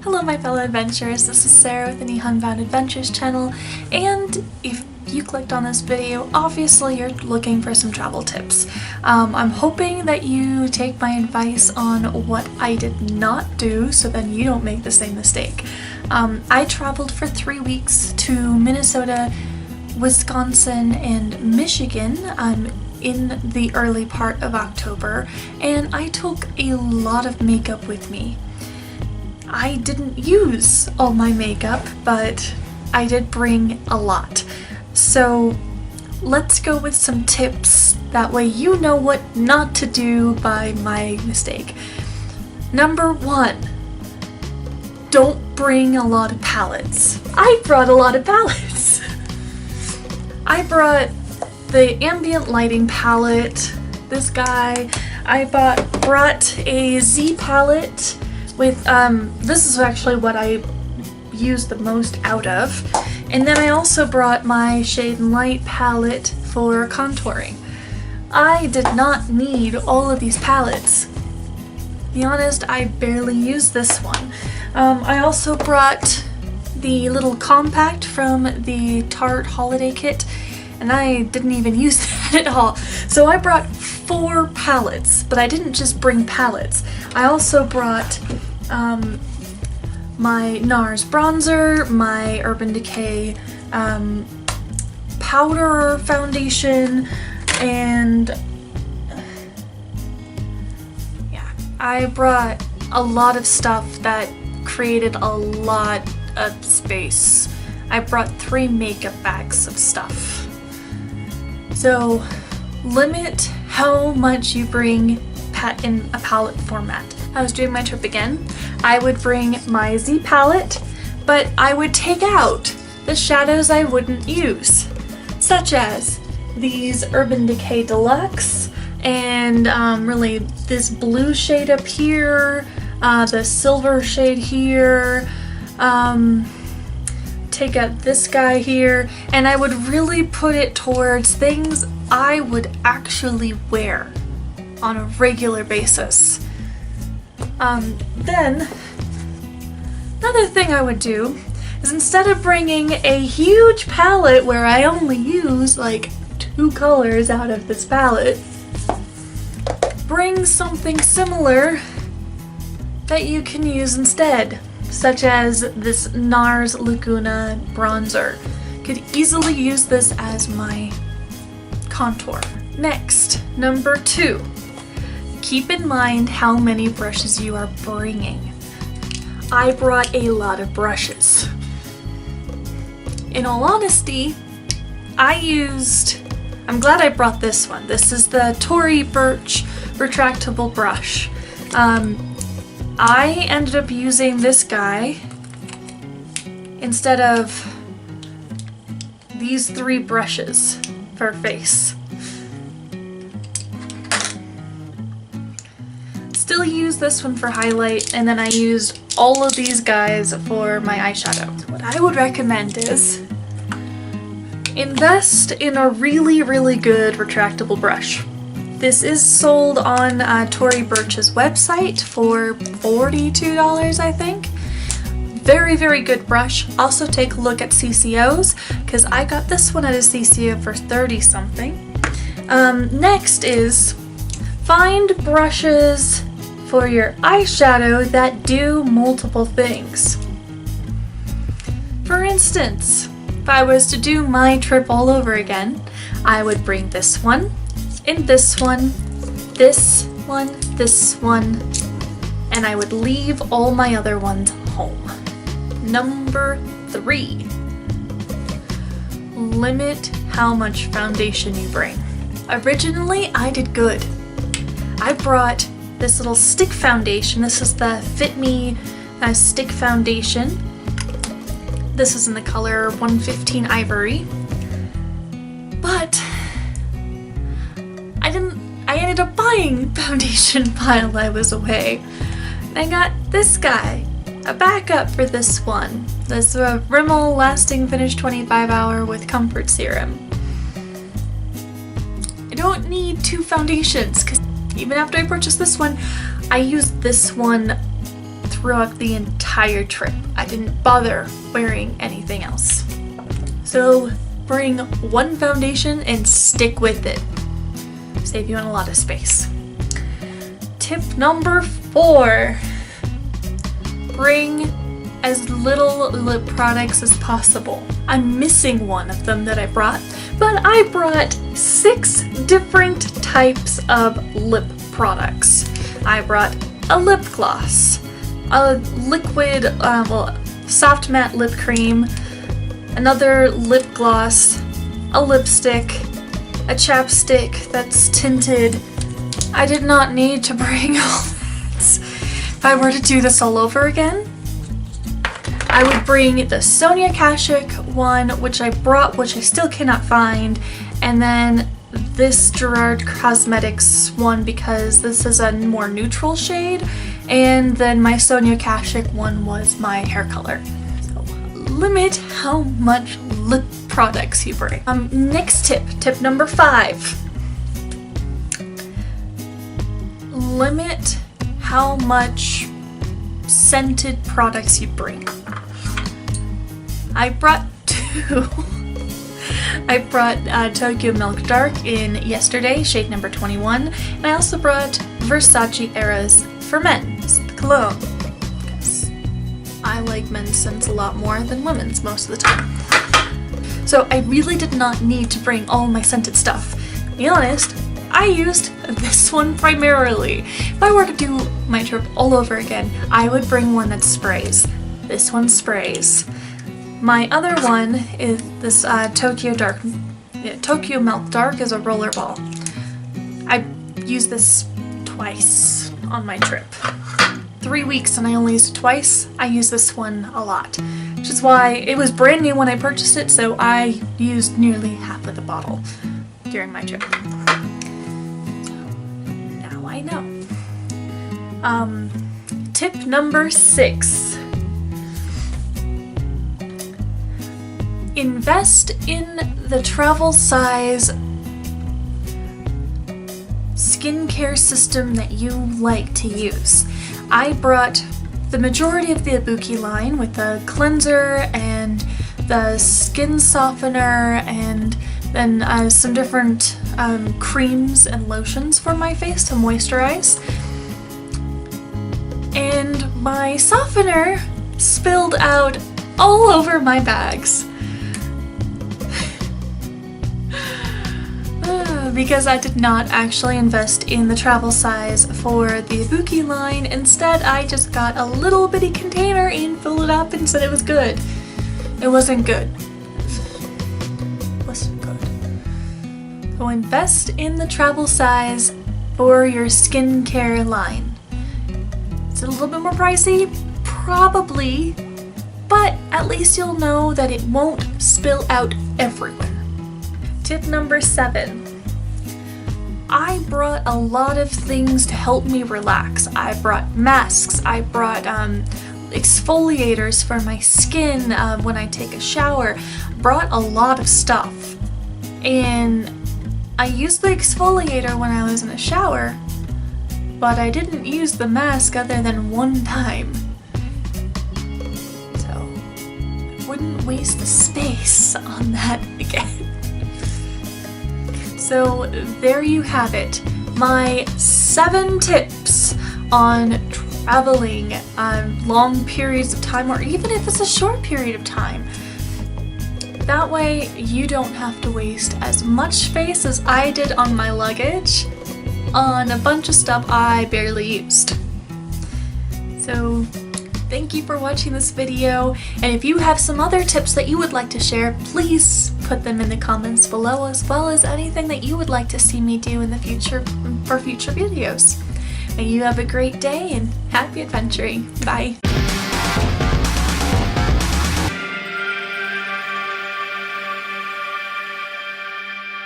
Hello my fellow adventurers, this is Sarah with the Nihonbound Adventures channel, and if you clicked on this video, obviously you're looking for some travel tips. I'm hoping that you take my advice on what I did not do so then you don't make the same mistake. I traveled for 3 weeks to Minnesota, Wisconsin, and Michigan in the early part of October, and I took a lot of makeup with me. I didn't use all my makeup, but I did bring a lot. So let's go with some tips, that way you know what not to do by my mistake. Number 1, don't bring a lot of palettes. I brought a lot of palettes. I brought the ambient lighting palette, this guy. I brought a Z palette with, this is actually what I use the most out of. And then I also brought my Shade and Light palette for contouring. I did not need all of these palettes. To be honest, I barely used this one. I also brought the little compact from the Tarte holiday kit, and I didn't even use that at all. So I brought 4 palettes, but I didn't just bring palettes. I also brought my NARS bronzer, my Urban Decay powder foundation, and yeah, I brought a lot of stuff that created a lot of space. I brought 3 makeup bags of stuff. So limit how much you bring in a palette format. I was doing my trip again, I would bring my Z palette, but I would take out the shadows I wouldn't use, such as these Urban Decay Deluxe, and really this blue shade up here, the silver shade here, take out this guy here, and I would really put it towards things I would actually wear on a regular basis. Then, another thing I would do is, instead of bringing a huge palette where I only use like 2 colors out of this palette, bring something similar that you can use instead, such as this NARS Laguna bronzer. Could easily use this as my contour. Next, number 2. Keep in mind how many brushes you are bringing. I brought a lot of brushes. In all honesty, I'm glad I brought this one. This is the Tory Burch retractable brush. I ended up using this guy instead of these 3 brushes for face. Still use this one for highlight, and then I used all of these guys for my eyeshadow. What I would recommend is invest in a really, really good retractable brush. This is sold on Tory Burch's website for $42, I think. Very, very good brush. Also take a look at CCO's, because I got this one at a CCO for 30 something. Next is find brushes for your eyeshadow that do multiple things. For instance, if I was to do my trip all over again, I would bring this one, and this one, this one, this one, and I would leave all my other ones home. Number 3. Limit how much foundation you bring. Originally, I did good. I brought this little stick foundation. This is the Fit Me stick foundation. This is in the color 115 Ivory. But I ended up buying foundation while I was away. And I got this guy, a backup for this one. This Rimmel Lasting Finish 25 Hour with Comfort Serum. I don't need 2 foundations, because even after I purchased this one, I used this one throughout the entire trip. I didn't bother wearing anything else. So bring one foundation and stick with it. Save you a lot of space. Tip number 4. Bring as little lip products as possible. I'm missing one of them that I brought, but I brought 6 different types of lip products. I brought a lip gloss, a liquid, soft matte lip cream, another lip gloss, a lipstick, a chapstick that's tinted. I did not need to bring all that. If I were to do this all over again, I would bring the Sonia Kashuk one, which I brought, which I still cannot find, and then this Gerard Cosmetics one because this is a more neutral shade, and then my Sonia Kashuk one was my hair color. So limit how much lip products you bring. Next tip number 5. Limit how much scented products you bring. I brought 2. I brought Tokyo Milk Dark in Yesterday, shade number 21, and I also brought Versace Eras for Men, the cologne, because I like men's scents a lot more than women's most of the time. So I really did not need to bring all my scented stuff. To be honest, I used this one primarily. If I were to do my trip all over again, I would bring one that sprays. This one sprays. My other one is this Tokyo Milk Dark is a rollerball. I used this twice on my trip. 3 weeks and I only used it twice. I use this one a lot, which is why it was brand new when I purchased it, so I used nearly half of the bottle during my trip. So now I know. Tip number 6. Invest in the travel size skincare system that you like to use. I brought the majority of the Ibuki line with the cleanser and the skin softener, and then some different creams and lotions for my face to moisturize. And my softener spilled out all over my bags. Because I did not actually invest in the travel size for the Ibuki line. Instead, I just got a little bitty container and filled it up and said it was good. It wasn't good. It wasn't good. So invest in the travel size for your skincare line. Is it a little bit more pricey? Probably. But at least you'll know that it won't spill out everywhere. Tip number 7. I brought a lot of things to help me relax. I brought masks, I brought exfoliators for my skin when I take a shower. Brought a lot of stuff. And I used the exfoliator when I was in the shower, but I didn't use the mask other than one time. So I wouldn't waste the space on that again. So there you have it, my 7 tips on traveling long periods of time, or even if it's a short period of time. That way you don't have to waste as much space as I did on my luggage on a bunch of stuff I barely used. So thank you for watching this video, and if you have some other tips that you would like to share, please put them in the comments below, as well as anything that you would like to see me do in the future for future videos. May you have a great day and happy adventuring. Bye!